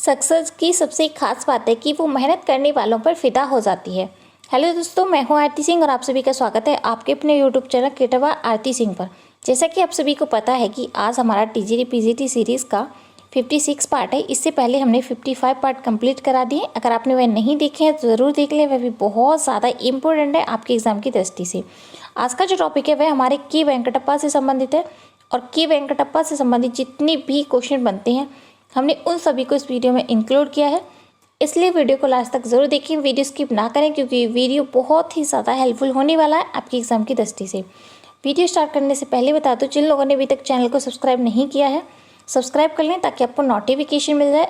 Success की सबसे खास बात है कि वो मेहनत करने वालों पर फिदा हो जाती है। हेलो दोस्तों, मैं हूं आरती सिंह और आप सभी का स्वागत है आपके अपने यूट्यूब चैनल क्रिएटिव आरती सिंह पर। जैसा कि आप सभी को पता है कि आज हमारा टीजीटी पीजीटी सीरीज़ का 56 पार्ट है। इससे पहले हमने 55 पार्ट कंप्लीट करा दिए। अगर आपने वह नहीं देखे हैं तो ज़रूर देख लें, वह भी बहुत ज़्यादा इंपॉर्टेंट है आपके एग्ज़ाम की दृष्टि से। आज का जो टॉपिक है वह हमारे के वेंकटप्पा से संबंधित है और के वेंकटप्पा से संबंधित जितने भी क्वेश्चन बनते हैं हमने उन सभी को इस वीडियो में इंक्लूड किया है। इसलिए वीडियो को लास्ट तक ज़रूर देखें, वीडियो स्किप ना करें क्योंकि वीडियो बहुत ही ज़्यादा हेल्पफुल होने वाला है आपके एग्ज़ाम की दृष्टि से। वीडियो स्टार्ट करने से पहले बता दूं, जिन लोगों ने अभी तक चैनल को सब्सक्राइब नहीं किया है सब्सक्राइब कर लें ताकि आपको नोटिफिकेशन मिल जाए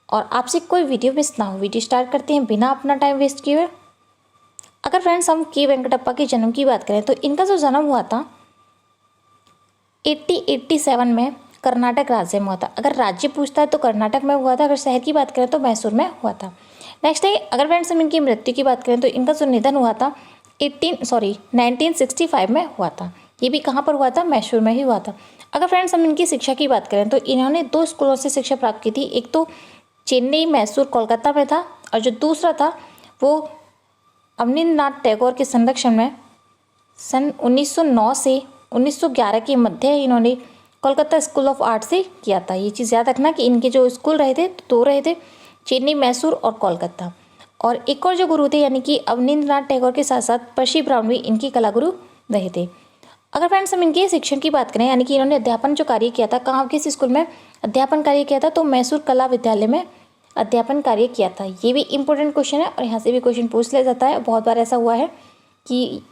और आपसे कोई वीडियो मिस ना हो। वीडियो स्टार्ट करते हैं बिना अपना टाइम वेस्ट किए हुए। अगर फ्रेंड्स हम के वेंकटप्पा के जन्म की बात करें तो इनका जो जन्म हुआ था 1887 में कर्नाटक राज्य में हुआ था। अगर राज्य पूछता है तो कर्नाटक में हुआ था, अगर शहर की बात करें तो मैसूर में हुआ था। नेक्स्ट है, अगर फ्रेंड्स हम इनकी मृत्यु की बात करें तो इनका जो निधन हुआ था 1965 में हुआ था। ये भी कहाँ पर हुआ था? मैसूर में ही हुआ था। अगर फ्रेंड्स हम इनकी शिक्षा की बात करें तो इन्होंने 2 स्कूलों से शिक्षा प्राप्त की थी। एक तो चेन्नई, मैसूर, कोलकाता में था और जो दूसरा था वो अवनींद्रनाथ टैगोर के संरक्षण में सन 1909 से 1911 के मध्य इन्होंने कोलकाता स्कूल ऑफ आर्ट से किया था। ये चीज़ याद रखना कि इनके जो स्कूल रहे थे तो 2 रहे थे, चेन्नई, मैसूर और कोलकाता। और एक और जो गुरु थे यानी कि अवनींद्रनाथ टैगोर के साथ साथ पर्सी ब्राउन भी इनके कला गुरु रहे थे। अगर फ्रेंड्स हम इनके शिक्षण की बात करें यानी कि इन्होंने अध्यापन जो कार्य किया था, कहाँ किस स्कूल में अध्यापन कार्य किया था, तो मैसूर कला विद्यालय में अध्यापन कार्य किया था। ये भी इंपॉर्टेंट क्वेश्चन है और यहाँ से भी क्वेश्चन पूछ लिया जाता है। बहुत बार ऐसा हुआ है कि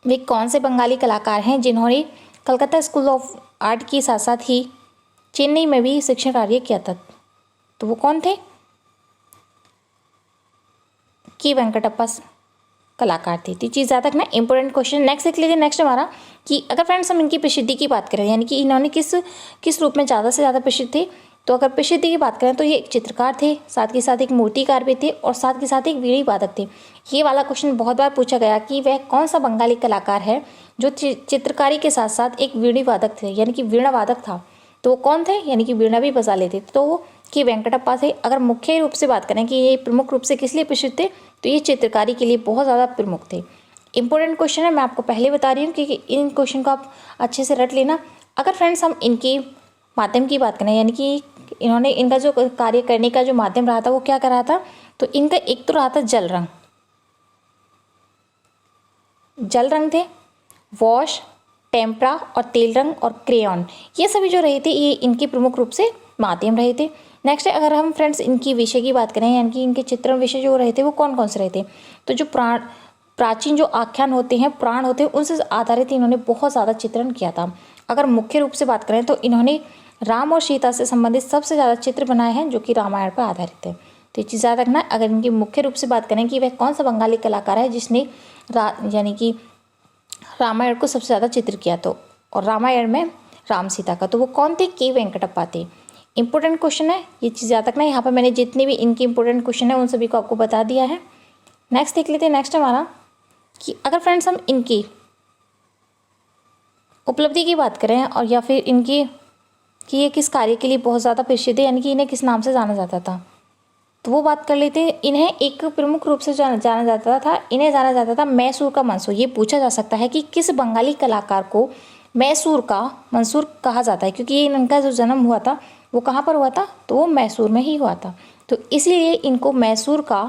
वे कौन से बंगाली कलाकार हैं जिन्होंने कलकत्ता स्कूल ऑफ आर्ट के साथ साथ ही चेन्नई में भी शिक्षण कार्य किया था, तो वो कौन थे? के वेंकटप्पा कलाकार थे। तो चीज़ याद रखना, इंपॉर्टेंट क्वेश्चन। नेक्स्ट देख लीजिए। नेक्स्ट हमारा कि अगर फ्रेंड्स हम इनकी प्रसिद्धि की बात करें यानी कि इन्होंने किस रूप में ज़्यादा से ज़्यादा प्रसिद्ध थे, तो अगर प्रसिद्धि की बात करें तो ये एक चित्रकार थे, साथ के साथ एक मूर्तिकार भी थे और साथ के साथ एक वीणा वादक थे। ये वाला क्वेश्चन बहुत बार पूछा गया कि वह कौन सा बंगाली कलाकार है जो चित्रकारी के साथ साथ एक वीणा वादक थे यानी कि वीणा वादक था, तो वो कौन थे? यानी कि वीणा भी बजा लेते थे, तो वो के वेंकटप्पा थे। अगर मुख्य रूप से बात करें कि ये प्रमुख रूप से किस लिए प्रसिद्ध थे, तो ये चित्रकारी के लिए बहुत ज़्यादा प्रमुख थे। इंपॉर्टेंट क्वेश्चन है, मैं आपको पहले बता रही हूँ क्योंकि इन क्वेश्चन को आप अच्छे से रट लेना। अगर फ्रेंड्स हम इनके माध्यम की बात करें यानी कि इन्होंने इनका जो कार्य करने का जो माध्यम रहा था वो क्या कर रहा था, तो इनका एक तो रहा था जल रंग थे, वॉश, टेम्परा और तेल रंग और क्रेयॉन, ये सभी जो रहे थे ये इनके प्रमुख रूप से माध्यम रहे थे। नेक्स्ट है, अगर हम फ्रेंड्स इनकी विषय की बात करें यानी कि इनके चित्रण विषय जो रहे थे वो कौन कौन से रहे थे, तो जो प्राचीन जो आख्यान होते हैं, पुराण होते हैं, उनसे आधारित इन्होंने बहुत ज़्यादा चित्रण किया था। अगर मुख्य रूप से बात करें तो इन्होंने राम और सीता से संबंधित सबसे ज़्यादा चित्र बनाए हैं जो कि रामायण पर आधारित है। तो ये चीज़ याद रखना। अगर इनकी मुख्य रूप से बात करें कि वह कौन सा बंगाली कलाकार है जिसने यानी कि रामायण को सबसे ज़्यादा चित्र किया, तो और रामायण में राम सीता का, तो वो कौन थे? के वेंकटप्पा थे। इंपॉर्टेंट क्वेश्चन है, ये चीज़ याद रखना। यहाँ पर मैंने जितने भी इनके इंपॉर्टेंट क्वेश्चन है उन सभी को आपको बता दिया है। नेक्स्ट देख लेते हैं। नेक्स्ट हमारा कि अगर फ्रेंड्स हम इनकी उपलब्धि की बात करें और या फिर इनकी कि ये किस कार्य के लिए बहुत ज़्यादा प्रसिद्ध है यानी कि इन्हें किस नाम से जाना जाता था, तो वो बात कर लेते हैं। इन्हें एक प्रमुख रूप से जाना जाता था, इन्हें जाना जाता था मैसूर का मंसूर। ये पूछा जा सकता है कि किस बंगाली कलाकार को मैसूर का मंसूर कहा जाता है, क्योंकि इनका जो जन्म हुआ था वो कहाँ पर हुआ था, तो वो मैसूर में ही हुआ था, तो इसीलिए इनको मैसूर का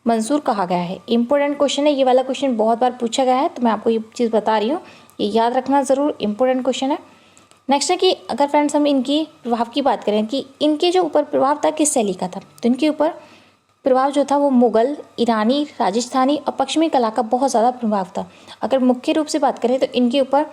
मंसूर कहा गया है। इंपॉर्टेंट क्वेश्चन है, ये वाला क्वेश्चन बहुत बार पूछा गया है, तो मैं आपको ये चीज़ बता रही हूँ, ये याद रखना ज़रूर, इंपॉर्टेंट क्वेश्चन है। नेक्स्ट है कि अगर फ्रेंड्स हम इनकी प्रभाव की बात करें कि इनके जो ऊपर प्रभाव था किस शैली का था, तो इनके ऊपर प्रभाव जो था वो मुगल, ईरानी, राजस्थानी और पश्चिमी कला का बहुत ज़्यादा प्रभाव था। अगर मुख्य रूप से बात करें तो इनके ऊपर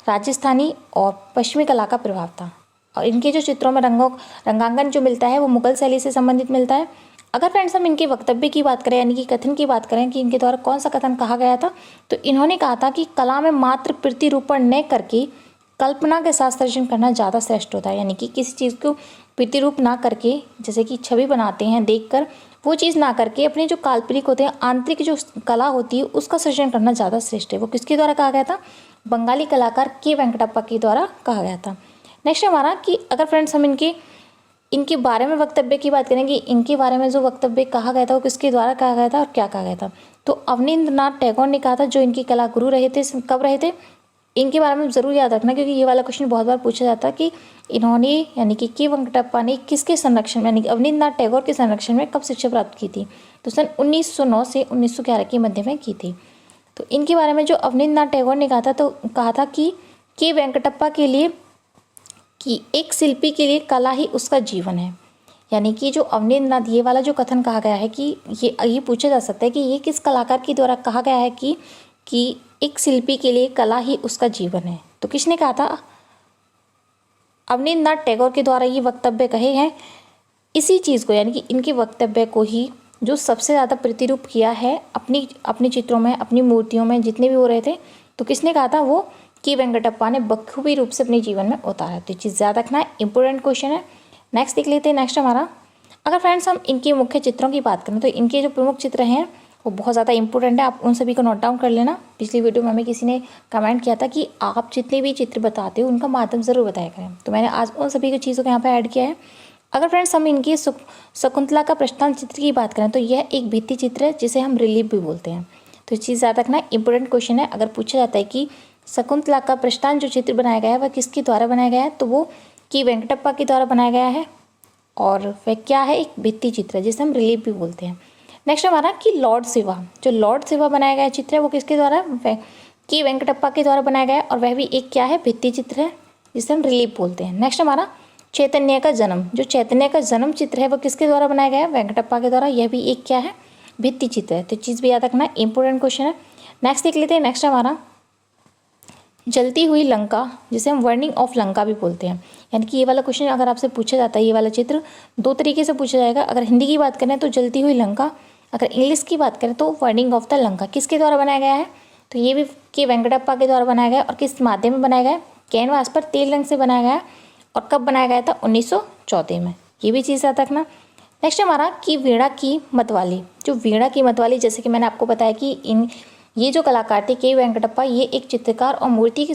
राजस्थानी और पश्चिमी कला का प्रभाव था और इनके जो चित्रों में रंगांकन जो मिलता है वो मुगल शैली से संबंधित मिलता है। अगर फ्रेंड्स हम इनके वक्तव्य की बात करें यानी कि कथन की बात करें कि इनके द्वारा कौन सा कथन कहा गया था, तो इन्होंने कहा था कि कला में मात्र प्रतिरूपण न करके कल्पना के साथ सृजन करना ज़्यादा श्रेष्ठ होता है। यानी कि किसी चीज़ को प्रतिरूप ना करके, जैसे कि छवि बनाते हैं देखकर, वो चीज़ ना करके अपने जो काल्पनिक होते हैं, आंतरिक जो कला होती है उसका सृजन करना ज़्यादा श्रेष्ठ है। वो किसके द्वारा कहा गया था? बंगाली कलाकार के वेंकटप्पा के द्वारा कहा गया था। नेक्स्ट हमारा कि अगर फ्रेंड्स हम इनके इनके बारे में वक्तव्य की बात करेंगे, इनके बारे में जो वक्तव्य कहा गया था वो किसके द्वारा कहा गया था और क्या कहा गया था। तो अवनींद्रनाथ टैगोर ने कहा था, जो इनके कला गुरु रहे थे। कब रहे थे, इनके बारे में ज़रूर याद रखना, क्योंकि ये वाला क्वेश्चन बहुत बार पूछा जाता है कि इन्होंने यानी कि के वेंकटप्पा ने किसके संरक्षण में यानी कि अवनींद्रनाथ टैगोर के संरक्षण में कब शिक्षा प्राप्त की थी। तो सन 1909 से 1911 के मध्य में की थी। तो इनके बारे में जो अवनींद्रनाथ टैगोर ने कहा था, तो कहा था कि के वेंकटप्पा के लिए कि एक शिल्पी के लिए कला ही उसका जीवन है। यानी कि जो अवनींद्रनाथ, ये वाला जो कथन कहा गया है कि ये पूछा जा सकता है कि ये किस कलाकार के द्वारा कहा गया है कि एक शिल्पी के लिए कला ही उसका जीवन है। तो किसने कहा था, अवनींद्रनाथ टैगोर के द्वारा ये वक्तव्य कहे हैं। इसी चीज़ को यानी कि इनके वक्तव्य को ही जो सबसे ज़्यादा प्रतिरूप किया है अपनी चित्रों में, अपनी मूर्तियों में जितने भी हो रहे थे, तो किसने कहा था, वो के वेंकटप्पा ने बखूबी रूप से अपने जीवन में उतारा। तो ये चीज़ याद रखना है, इंपॉर्टेंट क्वेश्चन है। नेक्स्ट देख लेते हैं। नेक्स्ट हमारा, अगर फ्रेंड्स हम इनके मुख्य चित्रों की बात करें तो इनके जो प्रमुख चित्र हैं वो बहुत ज़्यादा इंपॉर्टेंट है, आप उन सभी को नोट डाउन कर लेना। पिछली वीडियो में हमें किसी ने कमेंट किया था कि आप जितने भी चित्र बताते हो उनका माध्यम ज़रूर बताया करें, तो मैंने आज उन सभी की चीज़ों को यहाँ पर ऐड किया है। अगर फ्रेंड्स हम इनकी शकुंतला का प्रस्थान चित्र की बात करें तो यह एक भित्ति चित्र है जिसे हम रिलीफ भी बोलते हैं। तो इस चीज़ याद रखना, इंपॉर्टेंट क्वेश्चन है। अगर पूछा जाता है कि शकुंतला का प्रस्थान जो चित्र बनाया गया है वह किसके द्वारा बनाया गया है, तो वो के वेंकटप्पा के द्वारा बनाया गया है, और वह क्या है, एक भित्ति चित्र है जिसे हम रिलीफ भी बोलते हैं। नेक्स्ट हमारा कि लॉर्ड शिवा, जो लॉर्ड शिवा बनाया गया चित्र है वो किसके द्वारा, के वेंकटप्पा के द्वारा बनाया गया है, और वह भी एक क्या है, भित्ति चित्र है जिसे हम रिलीफ बोलते हैं। नेक्स्ट हमारा चैतन्य का जन्म, जो चैतन्य का जन्म चित्र है वो किसके द्वारा बनाया गया है, वेंकटप्पा के द्वारा, यह भी एक क्या है, भित्ति चित्र है। तो चीज़ भी याद रखना, इंपॉर्टेंट क्वेश्चन है। नेक्स्ट देख लेते हैं। नेक्स्ट हमारा जलती हुई लंका, जिसे हम बर्निंग ऑफ लंका भी बोलते हैं। यानी कि ये वाला क्वेश्चन अगर आपसे पूछा जाता है, ये वाला चित्र दो तरीके से पूछा जाएगा। अगर हिंदी की बात करें तो जलती हुई लंका, अगर इंग्लिश की बात करें तो बर्निंग ऑफ द लंका किसके द्वारा बनाया गया है, तो ये भी के वेंकटप्पा के द्वारा बनाया गया है। और किस माध्यम में बनाया गया है, कैनवास पर तेल रंग से बनाया गया है, और कब बनाया गया था, 1914 में। ये भी चीज़ याद रखना। नेक्स्ट हमारा कि वीणा की मतवाली, जो वीणा की मतवाली, जैसे कि मैंने आपको बताया कि ये जो कलाकार थे के वेंकटप्पा, ये एक चित्रकार और मूर्ति के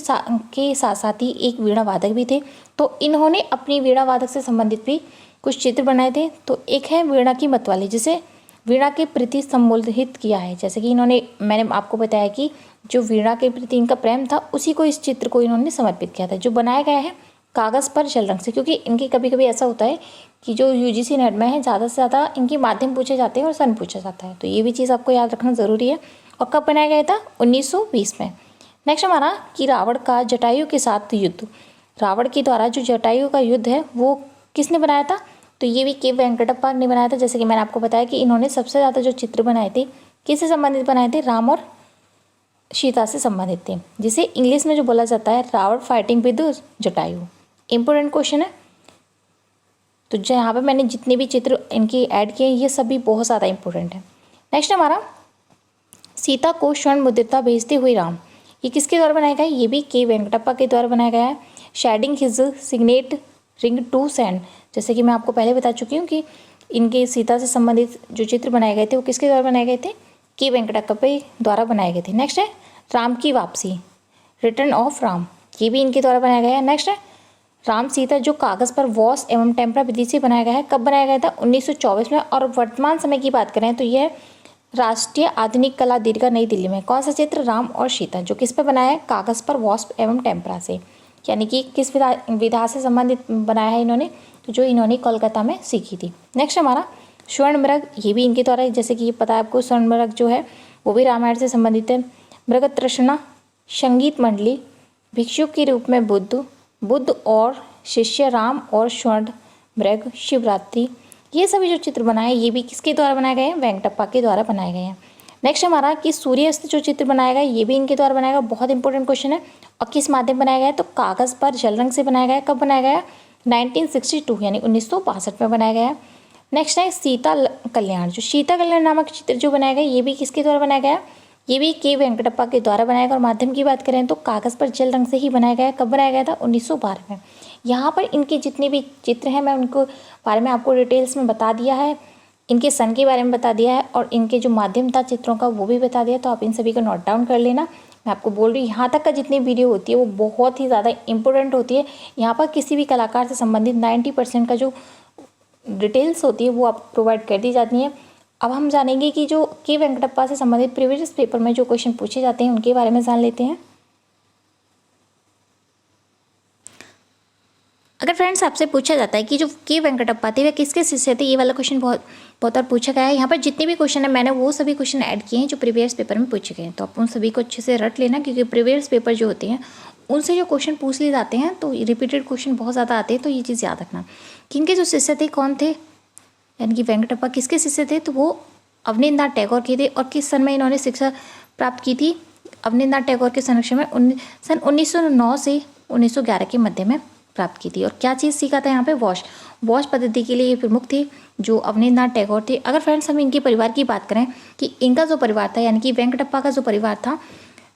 साथ साथ ही एक वीणा वादक भी थे। तो इन्होंने अपनी वीणा वादक से संबंधित भी कुछ चित्र बनाए थे। तो एक है वीणा की मतवाली, जिसे वीणा के प्रति संबोधित किया है। जैसे कि मैंने आपको बताया कि जो वीणा के प्रति इनका प्रेम था, उसी को, इस चित्र को इन्होंने समर्पित किया था, जो बनाया गया है कागज़ पर जल रंग से। क्योंकि इनके कभी कभी ऐसा होता है कि जो यूजीसी नेट में है ज़्यादा से ज़्यादा इनके माध्यम पूछे जाते हैं और सन पूछा जाता है, तो ये भी चीज़ आपको याद रखना ज़रूरी है। और कब बनाया गया था, 1920 में। नेक्स्ट हमारा कि रावण का जटायु के साथ युद्ध, रावण के द्वारा जो जटायु का युद्ध है वो किसने बनाया था, तो ये भी के वेंकटप्पा ने बनाया था। जैसे कि मैंने आपको बताया कि इन्होंने सबसे ज़्यादा जो चित्र बनाए थे किससे संबंधित बनाए थे, राम और सीता से संबंधित थे, जिसे इंग्लिश में जो बोला जाता है Ravan fighting with Jatayu. Important question है। तो जो यहाँ पे मैंने जितने भी चित्र इनके ऐड किए ये सभी बहुत ज़्यादा इंपॉर्टेंट है। नेक्स्ट हमारा सीता को स्वर्ण मुद्रिका भेजते हुए राम, ये किसके द्वारा बनाया गया है, ये भी के वेंकटप्पा के द्वारा बनाया गया है। Shedding his signet ring to sand, जैसे कि मैं आपको पहले बता चुकी हूँ कि इनके सीता से संबंधित जो चित्र बनाए गए थे वो किसके द्वारा बनाए गए थे, के वेंकटप्पा द्वारा बनाए गए थे। नेक्स्ट है राम की वापसी, रिटर्न ऑफ राम, ये भी इनके द्वारा बनाया गया है। नेक्स्ट है राम सीता, जो कागज़ पर वॉश एवं टेम्परा विधि से बनाया गया है, कब बनाया गया था, 1924 में। और वर्तमान समय की बात करें तो यह राष्ट्रीय आधुनिक कला दीर्घा नई दिल्ली में। कौन सा चित्र, राम और सीता, जो किस पर बनाया है, कागज़ पर वॉश एवं टेम्परा से, यानी कि किस विधा से संबंधित बनाया है इन्होंने, तो जो इन्होंने कोलकाता में सीखी थी। नेक्स्ट हमारा स्वर्ण मृग, ये भी इनके द्वारा, जैसे कि ये पता है आपको, स्वर्ण मृग जो है वो भी रामायण से संबंधित है। मृग तृष्णा, संगीत मंडली, भिक्षु के रूप में बुद्ध और शिष्य, राम और स्वर्ण मृग, शिवरात्रि, ये सभी जो चित्र बनाए ये भी किसके द्वारा बनाए गए हैं, वेंकटप्पा के द्वारा बनाए गए हैं। नेक्स्ट हमारा कि सूर्यास्त जो चित्र बनाया गया ये भी इनके द्वारा बनाया गया, बहुत इंपॉर्टेंट क्वेश्चन है। और किस माध्यम बनाया गया है, तो कागज़ पर जल रंग से बनाया गया है। कब बनाया गया, 1962 यानी 1962 में बनाया गया है। नेक्स्ट है सीता कल्याण, जो सीता कल्याण नामक चित्र जो बनाया गया ये भी किसके द्वारा बनाया गया, ये भी के वेंकटप्पा के द्वारा बनाया गया। और माध्यम की बात करें तो कागज़ पर जल रंग से ही बनाया गया है। कब बनाया गया था, 1912 में। यहाँ पर इनके जितने भी चित्र हैं मैं उनको बारे में आपको डिटेल्स में बता दिया है, इनके सन के बारे में बता दिया है, और इनके जो माध्यम था चित्रों का वो भी बता दिया। तो आप इन सभी को नोट डाउन कर लेना। मैं आपको बोल रही हूँ यहाँ तक का जितनी वीडियो होती है वो बहुत ही ज़्यादा इंपॉर्टेंट होती है। यहाँ पर किसी भी कलाकार से संबंधित 90% का जो डिटेल्स होती है वो आप प्रोवाइड कर दी जाती हैं। अब हम जानेंगे कि जो के वेंकटप्पा से संबंधित प्रीवियस पेपर में जो क्वेश्चन पूछे जाते हैं उनके बारे में जान लेते हैं। अगर फ्रेंड्स आपसे पूछा जाता है कि जो के वेंकटप्पा थे वे किसके शिष्य थे, ये वाला क्वेश्चन बहुत बार पूछा गया है। यहाँ पर जितने भी क्वेश्चन है मैंने वो सभी क्वेश्चन ऐड किए हैं जो प्रीवियस पेपर में पूछे गए हैं, तो आप उन सभी को अच्छे से रट लेना, क्योंकि प्रीवियस पेपर जो होते हैं उनसे जो क्वेश्चन पूछ लिए जाते हैं तो रिपीटेड क्वेश्चन बहुत ज़्यादा आते हैं। तो ये चीज़ याद रखना कि इनके जो शिष्य थे कौन थे, यानी कि वेंकटप्पा किसके शिष्य थे, तो वो अवनींद्रनाथ टैगोर के थे। और किस सन में इन्होंने शिक्षा प्राप्त की थी, अवनींद्रनाथ टैगोर के संरक्षण में सन 1909 से 1911 के मध्य में प्राप्त की थी। और क्या चीज़ सीखा था यहाँ पे, वॉश पद्धति के लिए ये प्रमुख थे जो अवनींद्रनाथ टैगोर थे। अगर फ्रेंड्स हम इनके परिवार की बात करें कि इनका जो परिवार था, यानी कि वेंकटप्पा का जो परिवार था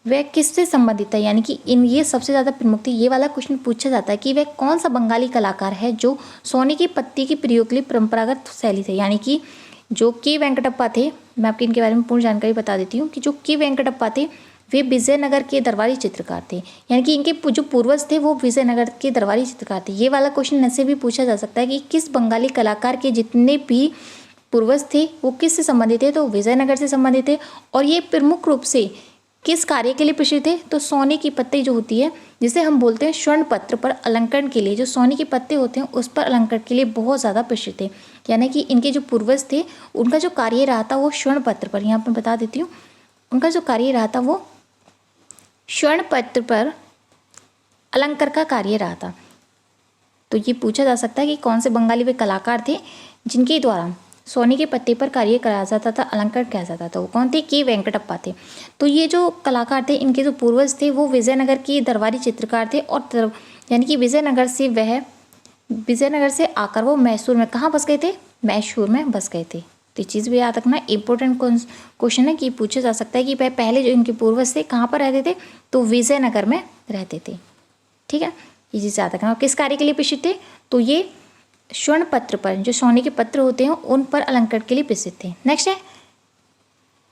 वह किससे संबंधित था, यानी कि इन ये सबसे ज़्यादा प्रमुख थे। ये वाला क्वेश्चन पूछा जाता है कि वह कौन सा बंगाली कलाकार है जो सोने की पत्ती के प्रयोग के लिए परंपरागत शैली थे, यानी कि जो के वेंकटप्पा थे, मैं आपको इनके बारे में पूर्ण जानकारी बता देती हूँ कि जो के वेंकटप्पा थे वे विजयनगर के दरबारी चित्रकार थे, यानी कि इनके जो पूर्वज थे वो विजयनगर के दरबारी चित्रकार थे। ये वाला क्वेश्चन ऐसे भी पूछा जा सकता है कि किस बंगाली कलाकार के जितने भी पूर्वज थे वो किससे संबंधित थे, तो विजयनगर से संबंधित थे। और ये प्रमुख रूप से किस कार्य के लिए प्रसिद्ध थे, तो सोने की पत्ती जो होती है जिसे हम बोलते हैं स्वर्ण पत्र पर अलंकरण के लिए, जो सोने के पत्ते होते हैं उस पर अलंकरण के लिए बहुत ज़्यादा प्रसिद्ध थे। यानी कि इनके जो पूर्वज थे उनका जो कार्य रहा था वो स्वर्ण पत्र पर, यहाँ पर बता देती हूँ, उनका जो कार्य रहा था वो स्वर्ण पत्र पर अलंकार का कार्य रहा था। तो ये पूछा जा सकता है कि कौन से बंगाली वे कलाकार थे जिनके द्वारा सोने के पत्ते पर कार्य कराया जाता था, अलंकार किया जाता था, वो कौन थे, के वेंकटप्पा थे। तो ये जो कलाकार थे इनके जो पूर्वज थे वो विजयनगर के दरबारी चित्रकार थे। और यानी कि विजयनगर से आकर वो मैसूर में कहाँ बस गए थे, मैसूर में बस गए थे। तो ये चीज़ भी याद रखना, इंपॉर्टेंट क्वेश्चन है कि पूछा जा सकता है कि पहले जो इनके पूर्वज थे कहाँ पर रहते थे, तो विजयनगर में रहते थे। ठीक है, ये चीज़ याद रखना। किस कार्य के लिए प्रसिद्ध थे, तो ये स्वर्ण पत्र पर, जो सोने के पत्र होते हैं उन पर अलंकरण के लिए प्रसिद्ध थे। नेक्स्ट है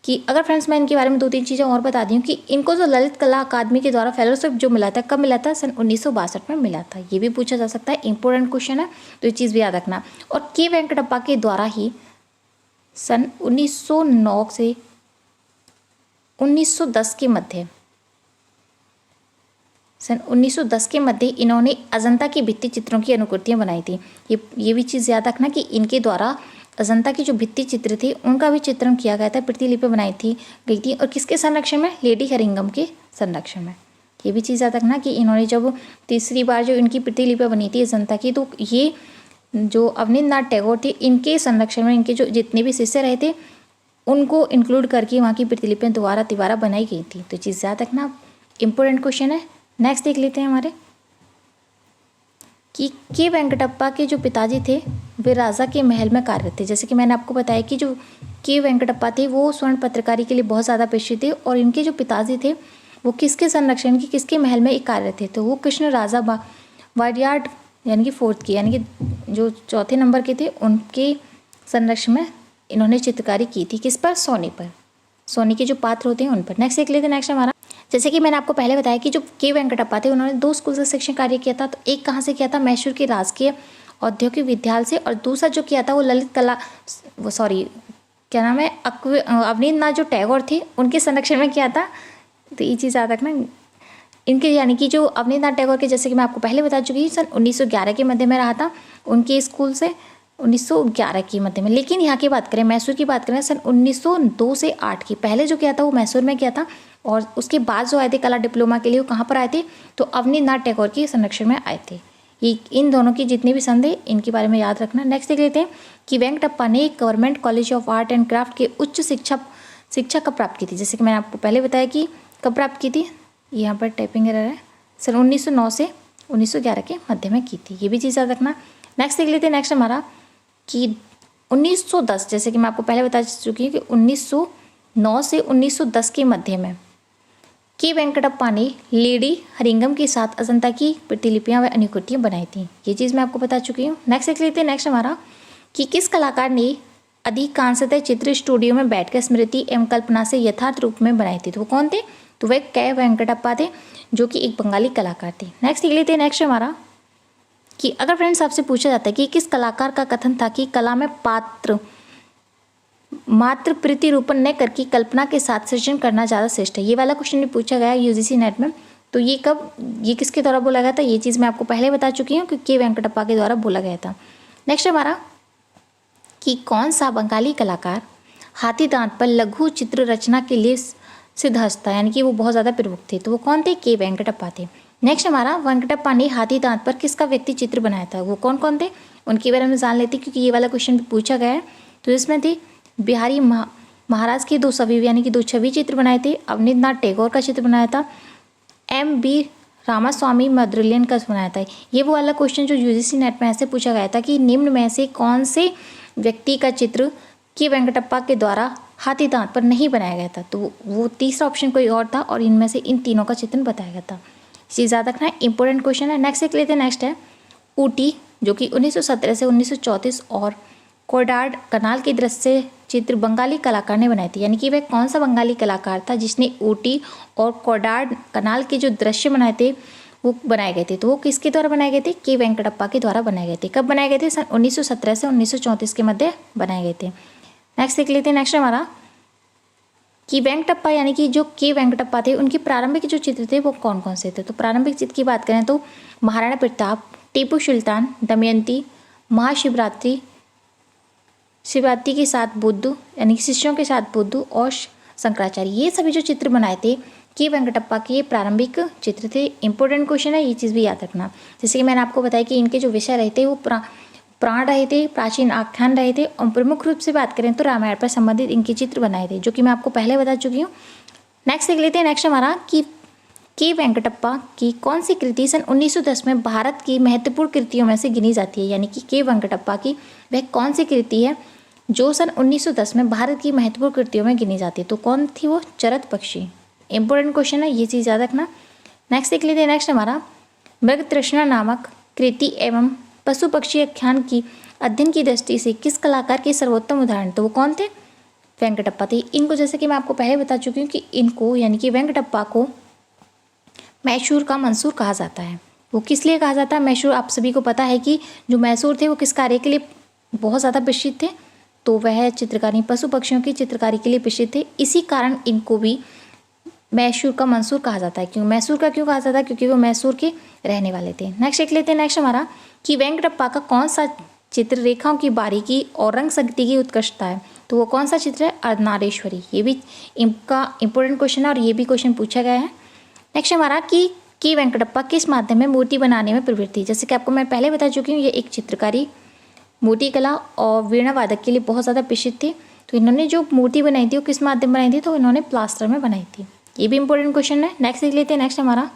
कि अगर फ्रेंड्स मैं इनके बारे में 2-3 चीज़ें और बता दी हूँ कि इनको जो ललित कला अकादमी के द्वारा फेलोशिप जो मिला था, कब मिला था, सन 1962 में मिला था। ये भी पूछा जा सकता है, इंपॉर्टेंट क्वेश्चन है, तो ये चीज़ भी याद रखना। और के वेंकटप्पा के द्वारा ही सन 1909 से 1910 के मध्य, सन 1910 के मध्य इन्होंने अजंता की भित्ति चित्रों की अनुकृतियाँ बनाई थी। ये भी चीज़ याद रखना कि इनके द्वारा अजंता की जो भित्ति चित्र थे उनका भी चित्रण किया गया था, प्रतिलिपि बनाई गई थी। और किसके संरक्षण में, लेडी हरिंगम के संरक्षण में। ये भी चीज़ याद रखना कि इन्होंने जब तीसरी बार जो इनकी प्रतिलिपि बनी थी अजंता की, तो ये जो अवनींद्रनाथ टैगोर थे इनके संरक्षण में इनके जो जितने भी शिष्य रहे थे उनको इंक्लूड करके वहाँ की प्रतिलिपियाँ दोबारा बनाई गई थी। तो चीज़ याद रखना, इंपॉर्टेंट क्वेश्चन है। नेक्स्ट देख लेते हैं हमारे कि के वेंकटप्पा के जो पिताजी थे वे राजा के महल में कार्यरत थे। जैसे कि मैंने आपको बताया कि जो के वेंकटप्पा थे वो स्वर्ण पत्रकारी के लिए बहुत ज़्यादा प्रसिद्ध थे। और इनके जो पिताजी थे वो किसके संरक्षण की, किसके महल में एक कार्यरत थे, तो वो कृष्ण राजा वाडियाड यानी कि 4th की, यानी कि जो 4थे नंबर के थे उनके संरक्षण में इन्होंने चित्रकारी की थी। किस पर, सोने पर, सोने के जो पात्र होते हैं उन पर। नेक्स्ट देख लेते हैं। नेक्स्ट हमारा, जैसे कि मैंने आपको पहले बताया कि जो के वेंकटप्पा थे उन्होंने 2 स्कूल से शिक्षण कार्य किया था। तो एक कहाँ से किया था, मैसूर के राजकीय औद्योगिक विद्यालय से, और दूसरा जो किया था वो ललित कला क्या नाम है, अवनींद्रनाथ जो टैगोर थे उनके संरक्षण में किया था। तो ये चीज़ याद रखना इनके, यानी कि जो अवनींद्रनाथ टैगोर के, जैसे कि मैं आपको पहले बता चुकी हूँ, सन 1911 के मध्य में रहा था उनके स्कूल से, 1911 की मध्य में। लेकिन यहाँ की बात करें, मैसूर की बात करें, सन 1902 से 8 की, पहले जो किया था वो मैसूर में किया था। और उसके बाद जो आए थे कला डिप्लोमा के लिए वो कहाँ पर आए थे, तो अवनींद्रनाथ टैगोर के संरक्षण में आए थे। ये इन दोनों की जितनी भी संधि इनके बारे में याद रखना। नेक्स्ट देख लेते हैं कि वेंकटप्पा ने government college of art and craft के उच्च शिक्षा कब प्राप्त की थी। जैसे कि मैंने आपको पहले बताया कि कब प्राप्त की थी, यहाँ पर टाइपिंग एरर है, सन 1909 से 1911 के मध्य में की थी। ये भी चीज़ याद रखना। नेक्स्ट देख लेते हैं। नेक्स्ट हमारा कि 1910, जैसे कि मैं आपको पहले बता चुकी हूँ कि 1909 से 1910 के मध्य में के वेंकटप्पा ने लेडी हरिंगम के साथ अजंता की प्रतिलिपियां व अनुकृतियां बनाई थी। ये चीज़ मैं आपको बता चुकी हूँ। नेक्स्ट देख लेते हैं। नेक्स्ट हमारा कि किस कलाकार ने अधिकांशतः चित्र स्टूडियो में बैठकर स्मृति एवं कल्पना से यथार्थ रूप में बनाई थी, तो वो कौन थे, तो वह के वेंकटप्पा थे जो कि एक बंगाली कलाकार थे। नेक्स्ट देख लेते हैं। नेक्स्ट हमारा कि अगर फ्रेंड्स आपसे पूछा जाता है कि किस कलाकार का कथन था कि कला में मात्र प्रतिरूपण न करके कल्पना के साथ सृजन करना ज़्यादा श्रेष्ठ है। ये वाला क्वेश्चन भी पूछा गया है यूजीसी नेट में। तो ये किसके द्वारा बोला गया था, ये चीज़ मैं आपको पहले बता चुकी हूँ कि के वेंकटप्पा के द्वारा बोला गया था। नेक्स्ट हमारा कि कौन सा बंगाली कलाकार हाथी दांत पर लघु चित्र रचना के लिए सिद्धहस्त था, यानी कि वो बहुत ज़्यादा प्रमुख थे। तो वो कौन थे, के वेंकटप्पा थे। नेक्स्ट हमारा वेंकटप्पा ने हाथी दांत पर किसका व्यक्ति चित्र बनाया था, वो कौन कौन थे, उनके बारे में जान लेते क्योंकि ये वाला क्वेश्चन भी पूछा गया है। तो इसमें थे बिहारी महाराज के 2 छवि यानी कि 2 छवि चित्र बनाए थे। अवनींद्रनाथ टैगोर का चित्र बनाया था। M.B. रामास्वामी मद्रलियन का बनाया था। ये वो वाला क्वेश्चन जो यूजीसी नेट में ऐसे पूछा गया था कि निम्न में से कौन से व्यक्ति का चित्र के वेंकटप्पा के द्वारा हाथी दांत पर नहीं बनाया गया था। तो वो तीसरा ऑप्शन कोई और था और इनमें से इन तीनों का चित्रण बताया गया था। चीज़ याद रखना है, इंपॉर्टेंट क्वेश्चन है। नेक्स्ट देख लेते हैं। नेक्स्ट है ऊटी, जो कि 1917 से 1934 और कोडार्ड कनाल के दृश्य चित्र बंगाली कलाकार ने बनाई थी, यानी कि वह कौन सा बंगाली कलाकार था जिसने ऊटी और कोडार्ड कनाल के जो दृश्य बनाए थे वो बनाए गए थे। तो वो किसके द्वारा बनाए गए थे, के वेंकटप्पा के द्वारा बनाए गए थे। कब बनाए गए थे, सन 1917 से 1934 के मध्य बनाए गए थे। नेक्स्ट देख लेते हैं। नेक्स्ट हमारा कि वेंकटप्पा यानी कि जो के वेंकटप्पा थे उनके प्रारंभिक जो चित्र थे वो कौन कौन से थे। तो प्रारंभिक चित्र की बात करें तो महाराणा प्रताप, टीपू सुल्तान, दमयंती, महाशिवरात्रि, शिवरात्रि के साथ बुद्ध यानी कि शिष्यों के साथ बुद्ध और शंकराचार्य, ये सभी जो चित्र बनाए थे के वेंकटप्पा के ये प्रारंभिक चित्र थे। इंपॉर्टेंट क्वेश्चन है, ये चीज़ भी याद रखना। जैसे कि मैंने आपको बताया कि इनके जो विषय रहे थे वो प्राण रहे थे, प्राचीन आख्यान रहे थे और प्रमुख रूप से बात करें तो रामायण पर संबंधित इनके चित्र बनाए थे, जो कि मैं आपको पहले बता चुकी हूँ। नेक्स्ट देख लेते हैं। नेक्स्ट हमारा कि के वेंकटप्पा की कौन सी कृति सन 1910 में भारत की महत्वपूर्ण कृतियों में से गिनी जाती है, यानी कि के वेंकटप्पा की वह कौन सी कृति है जो सन 1910 में भारत की महत्वपूर्ण कृतियों में गिनी जाती है। तो कौन थी वो, चरत पक्षी। इंपॉर्टेंट क्वेश्चन है, ये चीज़ याद रखना। नेक्स्ट देख लेते हैं। नेक्स्ट हमारा मृग तृष्णा नामक कृति एवं पशु पक्षी आख्यान की अध्ययन की दृष्टि से किस कलाकार के सर्वोत्तम उदाहरण, तो वो कौन थे, वेंकटप्पा थे। इनको जैसे कि मैं आपको पहले बता चुकी हूँ कि इनको यानी कि वेंकटप्पा को मैसूर का मंसूर कहा जाता है। वो किस लिए कहा जाता है मैसूर, आप सभी को पता है कि जो मैसूर थे वो किस कार्य के लिए बहुत ज़्यादा प्रसिद्ध थे, तो वह चित्रकारी पशु पक्षियों की चित्रकारी के लिए प्रसिद्ध थे। इसी कारण इनको भी मैसूर का मंसूर कहा जाता है। क्यों मैसूर का क्यों कहा जाता है, क्योंकि वो मैसूर के रहने वाले थे। नेक्स्ट देख लेते हैं। नेक्स्ट हमारा कि वेंकटप्पा का कौन सा चित्र रेखाओं की बारीकी और रंग संगति की उत्कृष्टता है, तो वो कौन सा चित्र है, अर्धनारीश्वरी। ये भी इनका इंपॉर्टेंट क्वेश्चन है और ये भी क्वेश्चन पूछा गया है। नेक्स्ट हमारा कि वेंकटप्पा किस माध्यम में मूर्ति बनाने में प्रवृत्त थी। जैसे कि आपको मैं पहले बता चुकी हूँ, ये एक चित्रकारी, मूर्ति कला और वीणा वादक के लिए बहुत ज़्यादा प्रसिद्ध थे। तो इन्होंने जो मूर्ति बनाई थी वो किस माध्यम बनाई थी, तो इन्होंने प्लास्टर में बनाई थी। ये भी इंपॉर्टेंट क्वेश्चन है। नेक्स्ट देख लेते हैं। नेक्स्ट हमारा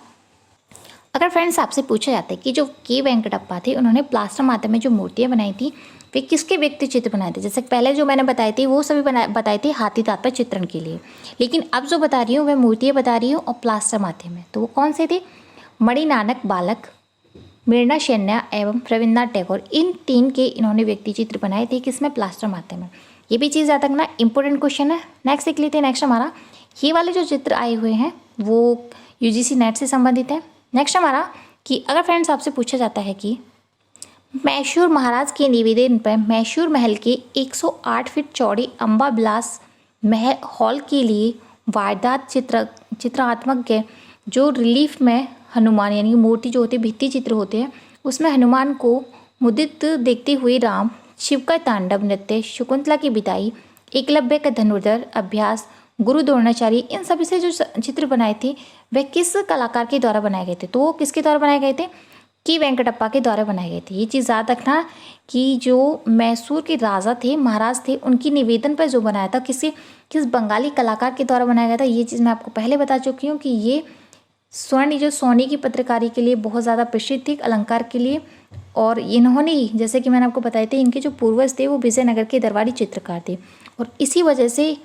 अगर फ्रेंड्स आपसे पूछा जाता है कि जो के वेंकटप्पा थे उन्होंने प्लास्टर माध्यम में जो मूर्तियाँ बनाई थी वे किसके व्यक्ति चित्र बनाए थे। जैसे पहले जो मैंने बताए थे वो सभी बताए थे हाथी दांत पर चित्रण के लिए, लेकिन अब जो बता रही हूँ वह मूर्तियाँ बता रही हूँ और प्लास्टर माध्यम में। तो वो कौन से थे, मणिनानक बालक, मृणा शैन्या एवं रविन्द्रनाथ टैगोर। इन 3 के इन्होंने व्यक्ति चित्र बनाए थे, किसमें, प्लास्टर माध्यम में। ये भी चीज़ याद रखना, इंपॉर्टेंट क्वेश्चन है। नेक्स्ट देख लेते हैं। नेक्स्ट हमारा ये वाले जो चित्र आए हुए हैं वो यूजीसी नेट से संबंधित है। नेक्स्ट हमारा कि अगर फ्रेंड्स आपसे पूछा जाता है कि मैसूर महाराज के निवेदन पर मैसूर महल के 108 फीट चौड़ी अम्बा विलास महल हॉल के लिए वारदात चित्रात्मक के जो रिलीफ में हनुमान यानी मूर्ति जो होती है, भित्ति चित्र होते हैं, उसमें हनुमान को मुदित देखते हुए राम, शिव का तांडव नृत्य, शकुंतला की बिदाई, एकलव्य का धनुर्धर अभ्यास, गुरु द्रोणाचार्य, इन सभी से जो चित्र बनाए थे वह किस कलाकार के द्वारा बनाए गए थे। तो वो किसके द्वारा बनाए गए थे, कि वेंकटप्पा के द्वारा बनाए गए थे। ये चीज़ याद रखना कि जो मैसूर के राजा थे, महाराज थे, उनकी निवेदन पर जो बनाया था किस बंगाली कलाकार के द्वारा बनाया गया था। ये चीज़ मैं आपको पहले बता चुकी हूँ कि ये जो सोनी की पत्रकारी के लिए बहुत ज़्यादा प्रसिद्ध थी, अलंकार के लिए। और इन्होंने ही जैसे कि मैंने आपको बताए थे इनके जो पूर्वज थे वो विजयनगर के दरबारी चित्रकार थे, और इसी वजह से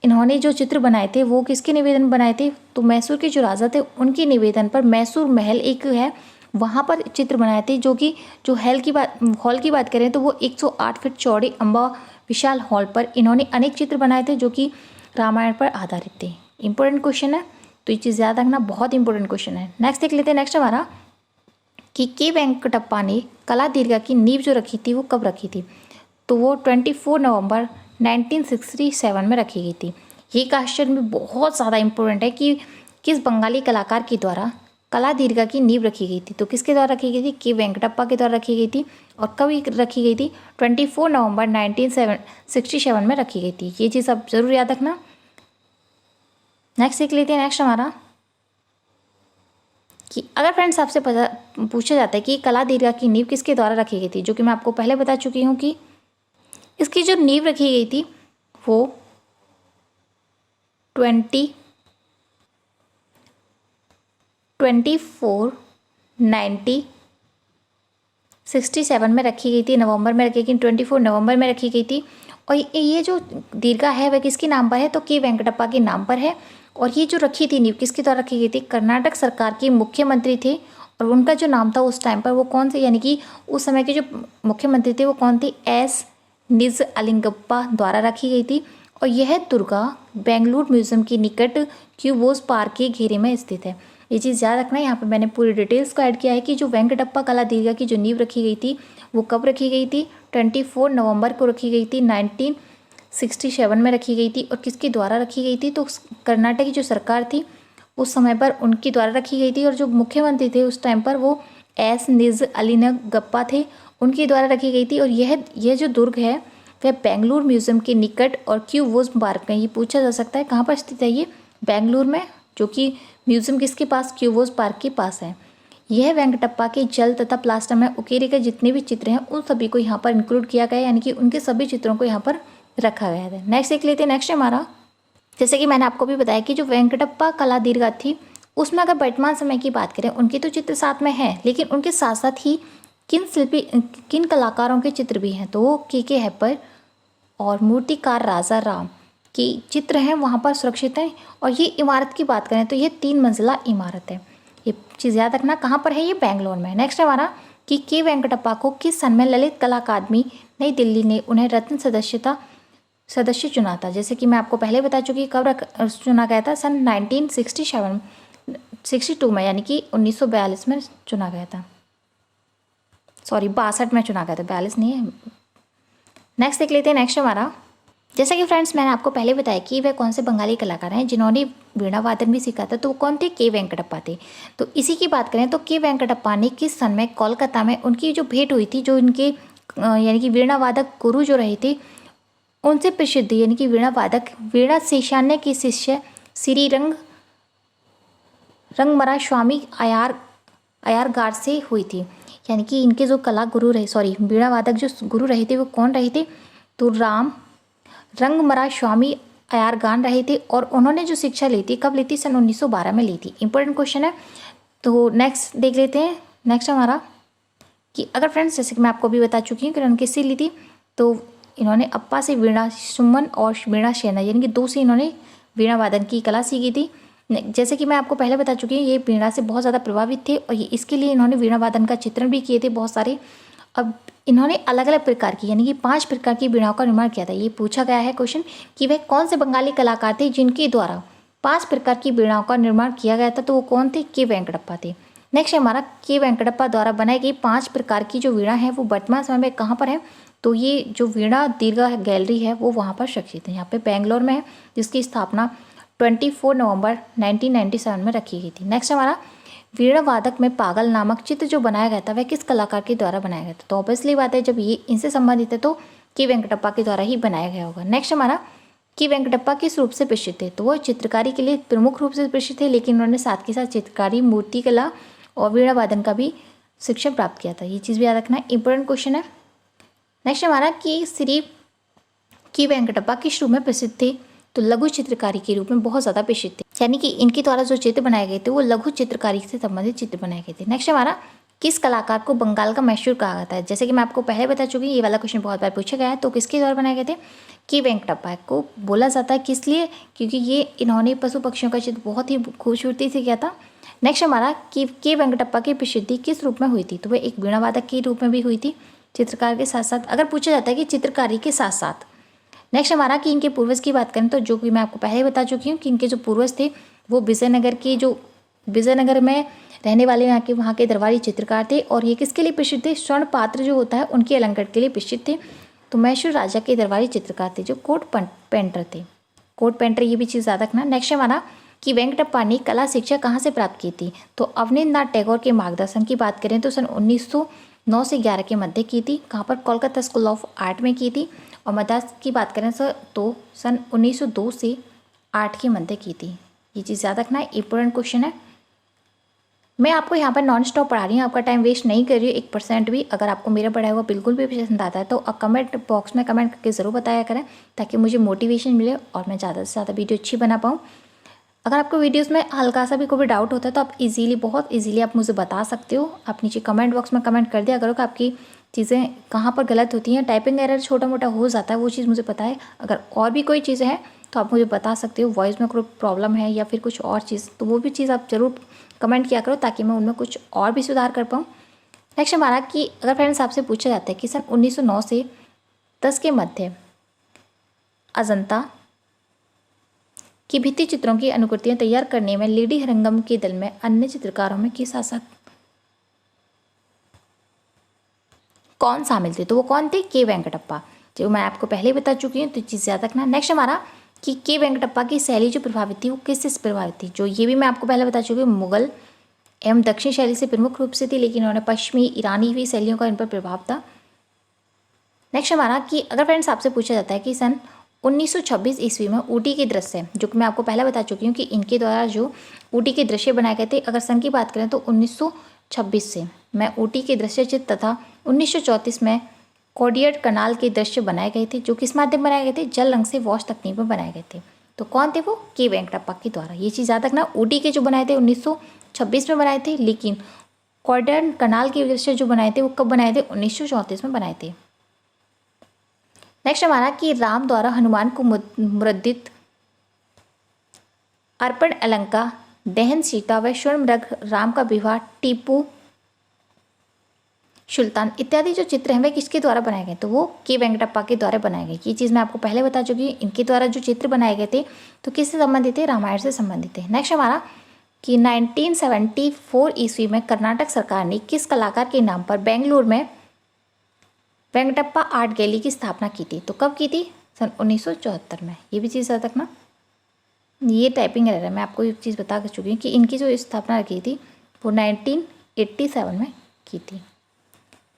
इन्होंने जो चित्र बनाए थे वो किसके निवेदन बनाए थे, तो मैसूर के जो राजा थे उनके निवेदन पर मैसूर महल एक है वहाँ पर चित्र बनाए थे, जो कि जो हॉल की बात करें तो वो 108 फीट चौड़ी अम्बा विशाल हॉल पर इन्होंने अनेक चित्र बनाए थे जो कि रामायण पर आधारित थे। इंपॉर्टेंट क्वेश्चन है, तो ये चीज़ याद रखना, बहुत इंपॉर्टेंट क्वेश्चन है। नेक्स्ट देख लेते हैं। नेक्स्ट हमारा कि के वेंकटप्पा ने कला दीर्घा की नींव जो रखी थी वो कब रखी थी, तो वो 24 नवंबर 1967 में रखी गई थी। ये क्वेश्चन भी बहुत ज़्यादा इम्पोर्टेंट है कि किस बंगाली कलाकार के द्वारा कला दीर्घा की नींव रखी गई थी। तो किसके द्वारा रखी गई थी, के वेंकटप्पा के द्वारा रखी गई थी। और कब रखी गई थी, 24 नवंबर 1967 में रखी गई थी। ये चीज़ आप जरूर याद रखना। नेक्स्ट देख लेते हैं। नेक्स्ट हमारा कि अगर फ्रेंड्स आपसे पूछा जाता है कि कला दीर्घा की नींव किसके द्वारा रखी गई थी, जो कि मैं आपको पहले बता चुकी हूँ कि इसकी जो नींव रखी गई थी वो 1967 में रखी गई थी, नवंबर में रखी गई, 24 नवंबर में रखी गई थी। और ये जो दीर्घा है वह किसके नाम पर है, तो के वेंकटप्पा के नाम पर है। और ये जो रखी थी नींव किसके द्वारा रखी गई थी, कर्नाटक सरकार के मुख्यमंत्री थे। और उनका जो नाम था उस टाइम पर वो कौन से, यानी कि उस समय के जो मुख्यमंत्री थे वो कौन थे, एस निजलिंगप्पा द्वारा रखी गई थी। और यह दुर्गा बेंगलुरु म्यूजियम के निकट क्यूबोस पार्क के घेरे में स्थित है। ये चीज़ याद रखना है। यहाँ पे मैंने पूरी डिटेल्स को ऐड किया है कि जो वेंकटप्पा कला दीर्घा की जो नींव रखी गई थी वो कब रखी गई थी, 24 नवंबर को रखी गई थी, 1967 में रखी गई थी। और किसके द्वारा रखी गई थी, तो कर्नाटक की जो सरकार थी उस समय पर उनके द्वारा रखी गई थी। और जो मुख्यमंत्री थे उस टाइम पर वो एस निजलिंगप्पा थे, उनके द्वारा रखी गई थी। और यह जो दुर्ग है वह बेंगलुरु म्यूजियम के निकट और क्यूबोस पार्क में, ये पूछा जा सकता है कहाँ पर स्थित है, ये बेंगलुरु में, जो कि म्यूजियम किसके पास, क्यूबोस पार्क के पास है। यह वेंकटप्पा के जल तथा प्लास्टर में उकेरे गए जितने भी चित्र हैं उन सभी को यहाँ पर इंक्लूड किया गया है, यानी कि उनके सभी चित्रों को यहाँ पर रखा गया है। नेक्स्ट देख लेते हैं। नेक्स्ट हमारा, जैसे कि मैंने आपको भी बताया कि जो वेंकटप्पा कला दीर्घा थी उसमें अगर वर्तमान समय की बात करें उनके तो चित्र साथ में हैं, लेकिन उनके साथ साथ ही किन कलाकारों के चित्र भी हैं, तो वो के हेपर और मूर्तिकार राजा राम के चित्र हैं वहाँ पर सुरक्षित हैं। और ये इमारत की बात करें तो ये 3 मंजिला इमारत है। ये चीज़ याद रखना, कहाँ पर है, ये बेंगलोर में। नेक्स्ट हमारा कि के वेंकटप्पा को किस सन में ललित कला अकादमी नई दिल्ली ने उन्हें रत्न सदस्य चुना था। जैसे कि मैं आपको पहले बता चुकी, कब चुना गया था, सन 1962 में, यानी कि 1942 में चुना गया था, सॉरी 62 में चुना गया था, 42 नहीं है। नेक्स्ट देख लेते हैं। नेक्स्ट हमारा, जैसा कि फ्रेंड्स मैंने आपको पहले बताया कि वह कौन से बंगाली कलाकार हैं जिन्होंने वीणा वादन भी सीखा था, तो वो कौन थे, के वेंकटप्पा थे। तो इसी की बात करें तो के वेंकटप्पा ने किस सन में कोलकाता में उनकी जो भेंट हुई थी, जो इनके यानी कि वीणा वादक गुरु जो रहे थे उनसे प्रसिद्ध, यानी कि वीणा वादक वीणा शेषान्य के शिष्य श्री रंगमरा स्वामी अयारगार से हुई थी। यानी कि इनके जो कला गुरु रहे, सॉरी वीणा वादक जो गुरु रहे थे वो कौन रहे थे, तो रंगमरा स्वामी अयारगान रहे थे। और उन्होंने जो शिक्षा ली थी कब ली थी, सन 1912 में ली थी। इंपॉर्टेंट क्वेश्चन है। तो नेक्स्ट देख लेते हैं। नेक्स्ट हमारा कि अगर फ्रेंड्स, जैसे कि मैं आपको भी बता चुकी हूँ कि उन्होंने किससे ली थी, तो इन्होंने अप्पा से वीणा सुमन और वीणा सेना, यानी कि 2 से इन्होंने वीणा वादन की कला सीखी थी। जैसे कि मैं आपको पहले बता चुकी हूँ ये वीणा से बहुत ज़्यादा प्रभावित थे और इसके लिए इन्होंने वीणा वादन का चित्रण भी किए थे बहुत सारे। अब इन्होंने अलग अलग प्रकार की, यानी कि 5 प्रकार की वीणाओं का निर्माण किया था। ये पूछा गया है क्वेश्चन कि वह कौन से बंगाली कलाकार थे जिनके द्वारा 5 प्रकार की वीणाओं का निर्माण किया गया था, तो वो कौन थे, के वेंकटप्पा थे। नेक्स्ट हमारा, के वेंकटप्पा द्वारा बनाई गई 5 प्रकार की जो वीणा है वो वर्तमान समय में कहाँ पर है, तो ये जो वीणा दीर्घा गैलरी है वो वहाँ पर सुरक्षित है, यहाँ पे बेंगलोर में है, जिसकी स्थापना 24 नवंबर 1997 में रखी गई थी। नेक्स्ट हमारा, वीणा वादक में पागल नामक चित्र जो बनाया गया था वह किस कलाकार के द्वारा बनाया गया था, तो ऑब्वियसली बात है जब ये इनसे संबंधित है तो के वेंकटप्पा के द्वारा ही बनाया गया होगा। नेक्स्ट हमारा, के वेंकटप्पा किस रूप से प्रसिद्ध थे, तो वो चित्रकारी के लिए प्रमुख रूप से प्रसिद्ध थे, लेकिन उन्होंने साथ के साथ चित्रकारी, मूर्ति कला और वीणा वादन का भी शिक्षण प्राप्त किया था। ये चीज़ भी याद रखना, इंपॉर्टेंट क्वेश्चन है। नेक्स्ट हमारा, कि श्री के वेंकटप्पा किस रूप में प्रसिद्ध थे, तो लघु चित्रकारी के रूप में बहुत ज़्यादा प्रसिद्ध थे, यानी कि इनके द्वारा जो चित्र बनाए गए थे वो लघु चित्रकारी से संबंधित चित्र बनाए गए थे। नेक्स्ट हमारा, किस कलाकार को बंगाल का मैसूर कहा जाता है, जैसे कि मैं आपको पहले बता चुकी, ये वाला क्वेश्चन बहुत बार पूछा गया है, तो किसके द्वारा बनाए गए थे, के वेंकटप्पा को बोला जाता है, किस लिए, क्योंकि ये इन्होंने पशु पक्षियों का चित्र बहुत ही खूबसूरती से किया था। नेक्स्ट हमारा, कि के वेंकटप्पा की प्रसिद्धि किस रूप में हुई थी, तो वह एक वीणा वादक के रूप में भी हुई थी, चित्रकार के साथ साथ, अगर पूछा जाता है कि चित्रकारी के साथ साथ। नेक्स्ट हमारा, कि इनके पूर्वज की बात करें तो जो कि मैं आपको पहले बता चुकी हूँ कि इनके जो पूर्वज थे वो विजयनगर के जो विजयनगर में रहने वाले वहाँ के दरबारी चित्रकार थे। और ये किसके लिए प्रसिद्ध थे? स्वर्ण पात्र जो होता है उनके अलंकरण के लिए प्रसिद्ध थे। तो मैसूर राजा के दरबारी चित्रकार थे जो कोट पेंटर थे। कोट पेंटर, ये भी चीज़ याद रखना। नेक्स्ट हमारा कि वेंकटप्पा ने कला शिक्षा कहाँ से प्राप्त की थी? तो अवनींद्रनाथ टैगोर के मार्गदर्शन की बात करें तो सन 1909 से 11 के मध्य की थी। कहाँ पर? कोलकाता स्कूल ऑफ आर्ट में की थी। और मद्रास की बात करें तो सन 1902 से 8 के मध्य की थी। ये चीज़ याद रखना है, इंपॉर्टेंट क्वेश्चन है। मैं आपको यहाँ पर नॉन स्टॉप पढ़ा रही हूँ, आपका टाइम वेस्ट नहीं कर रही हूँ 1% भी। अगर आपको मेरा पढ़ाया हुआ बिल्कुल भी पसंद आता है तो कमेंट बॉक्स में कमेंट करके ज़रूर बताया करें, ताकि मुझे मोटिवेशन मिले और मैं ज़्यादा से ज़्यादा वीडियो अच्छी बना पाऊँ। अगर आपको वीडियोस में हल्का सा भी कोई भी डाउट होता है तो आप बहुत इजीली आप मुझे बता सकते हो। आप नीचे कमेंट बॉक्स में कमेंट कर दिया करो कि आपकी चीज़ें कहाँ पर गलत होती हैं। टाइपिंग एरर छोटा मोटा हो जाता है, वो चीज़ मुझे पता है। अगर और भी कोई चीज़ें हैं तो आप मुझे बता सकते हो, वॉइस में कोई प्रॉब्लम है या फिर कुछ और चीज़, तो वो भी चीज़ आप ज़रूर कमेंट किया करो ताकि मैं उनमें कुछ और भी सुधार कर पाऊँ। नेक्स्ट हमारा कि अगर फ्रेंड्स आपसे पूछा जाता है कि सन 1909 से 10 के मध्य अजंता की भित्ति चित्रों की अनुकृतियां तैयार करने में लेडी हरंगम के दल में अन्य चित्रकारों में किस शासक कौन शामिल थे? तो वो कौन थे? के वेंकटप्पा, जो मैं आपको पहले बता चुकी हूँ, तो चीज़ याद रखना। नेक्स्ट हमारा कि के वेंकटप्पा की शैली जो प्रभावित थी वो किससे प्रभावित थी? जो ये भी मैं आपको पहले बता चुकी हूँ, मुगल एवं दक्षिण शैली से प्रमुख रूप से थी, लेकिन उन्होंने पश्चिमी ईरानी भी शैलियों का इन पर प्रभाव था। नेक्स्ट हमारा कि अगर फ्रेंड्स आपसे पूछा जाता है कि सन 1926 ईस्वी में ऊटी के दृश्य, जो कि मैं आपको पहले बता चुकी हूँ कि इनके द्वारा जो ऊटी के दृश्य बनाए गए थे, अगर सन की बात करें तो 1926 से मैं ऊटी के दृश्य चित्र तथा 1934 में कोडियड कनाल के दृश्य बनाए गए थे, जो किस माध्यम बनाए गए थे? जल रंग से वॉश तकनीक में बनाए गए थे। तो कौन थे वो? के वेंकटप्पा के द्वारा। ये चीज़ याद रखना, ऊटी के जो बनाए थे 1926 में बनाए थे, लेकिन कोडियड कनाल के दृश्य जो बनाए थे वो कब बनाए थे? 1934 में बनाए थे। नेक्स्ट हमारा कि राम द्वारा हनुमान को मुद्रित अर्पण अलंका, दहन सीता व स्वयंवृग, राम का विवाह, टीपू सुल्तान इत्यादि जो चित्र हैं वे किसके द्वारा बनाए गए? तो वो के वेंकटप्पा के द्वारा बनाए गए। ये चीज़ मैं आपको पहले बता चुकी हूँ। इनके द्वारा जो चित्र बनाए गए थे तो किससे संबंधित थे? रामायण से संबंधित थे। नेक्स्ट हमारा कि 1974 ईस्वी में कर्नाटक सरकार ने किस कलाकार के नाम पर बेंगलुरु में वेंकटप्पा आर्ट गैलरी की स्थापना की थी? तो कब की थी? सन 1974 में। ये भी चीज़ याद रखना, ये टाइपिंग एरर है, मैं आपको एक चीज़ बता चुकी हूँ कि इनकी जो स्थापना की थी वो 1987 में की थी।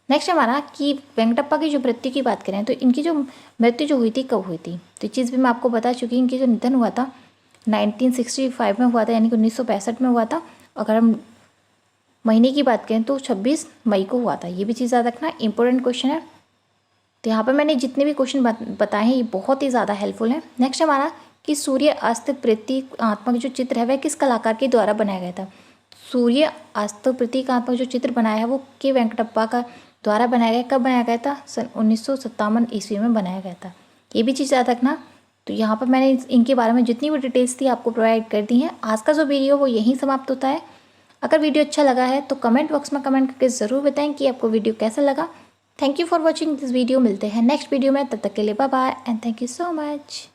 नेक्स्ट हमारा कि वेंकटप्पा की जो मृत्यु की बात करें तो इनकी जो मृत्यु जो हुई थी कब हुई थी? तो ये चीज़ भी मैं आपको बता चुकी हूँ। इनकी जो निधन हुआ था 1965 में हुआ था, यानी कि 1965 में हुआ था। अगर हम महीने की बात करें तो 26 मई को हुआ था। ये भी चीज़ याद रखना, इंपॉर्टेंट क्वेश्चन है। तो यहाँ पर मैंने जितने भी क्वेश्चन बताए हैं ये बहुत ही ज़्यादा हेल्पफुल है। नेक्स्ट हमारा कि सूर्य अस्त प्रतीकात्मक जो चित्र है वह किस कलाकार के द्वारा बनाया गया था? सूर्य अस्त प्रतीकात्मक जो चित्र बनाया है वो के वेंकटप्पा का द्वारा बनाया गया। कब बनाया गया था? सन 1957 ईस्वी में बनाया गया था। ये भी चीज़ याद रखना। तो यहाँ पर मैंने इनके बारे में जितनी भी डिटेल्स थी आपको प्रोवाइड कर दी हैं। आज का जो वीडियो वो यहीं समाप्त होता है। अगर वीडियो अच्छा लगा है तो कमेंट बॉक्स में कमेंट करके ज़रूर बताएं कि आपको वीडियो कैसा लगा। Thank you for watching this video. मिलते हैं नेक्स्ट वीडियो में, तब तक के लिए bye bye and thank you so much.